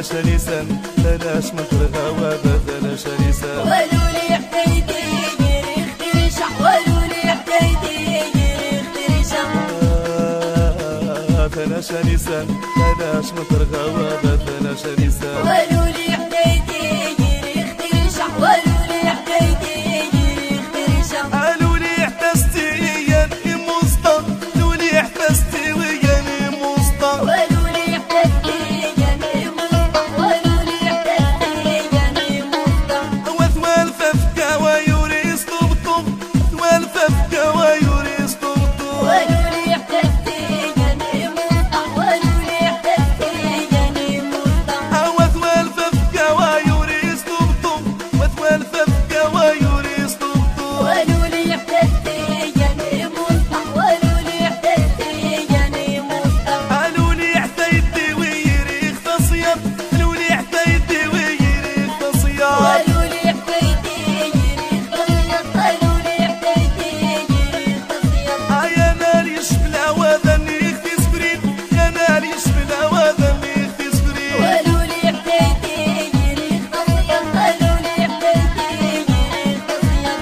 ثنا شنيسان ثلاش من ترغوا ثنا شنيسان ولولي حكايتي يريخ تريشة ولولي حكايتي يريخ تريشة ثنا شنيسان ثلاش من ترغوا ثنا شنيسان ولولي حكايتي يريخ تريشة ولولي حكايتي يريخ تريشة لولي احتستي يا مسطى لولي احتستي ويا مسطى ولولي حكايتي يا مسطى ولولي حكايتي يا مسطى وثوال ففكا ويوريس طبطب ثوال ففكا ويوريس طبطب ولولي حكايتي يا مسطى ولولي حكايتي يا مسطى وثوال ففكا ويوريس طبطب وثوال ففكا ويوريس طبطب ولولي حكايتي يا مسطى ولولي حكايتي يا مسطى لولي حتيتي ويريخ تصيب لولي حتيتي ويريخ تصيب ولولي حكايتي يريخ تصيب ولولي حكايتي يريخ تصيب يا ناري شبلا وذنيك في سبريد يا ناري شبلا وذنيك في سبريد ولولي حكايتي يريخ تصيب ولولي حكايتي يريخ تصيب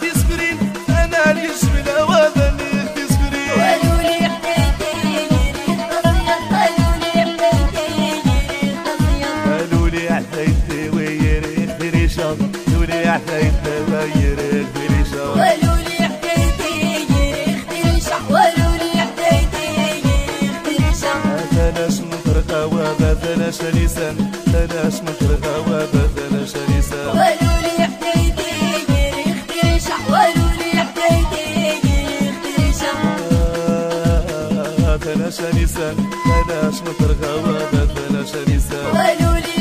في سبريد يا ناري شبلا وذنيك في سبريد ولولي حكايتي يريخ تصيب ولولي حكايتي يريخ تصيب لولي حتيتي ويريخ في ريشة لولي حتيتي ويريخ في ريشة ولولي حكايتي يريخ تريشة ولولي حكايتي يريخ تريشة ثلاش من ترقوا ثنا شنيسان ثلاش من ترقوا ثنا شنيسان ولولي حكايتي يريخ تريشة ولولي حكايتي يريخ تريشة ثنا شنيسان ثلاش من ترقوا ثنا شنيسان ولولي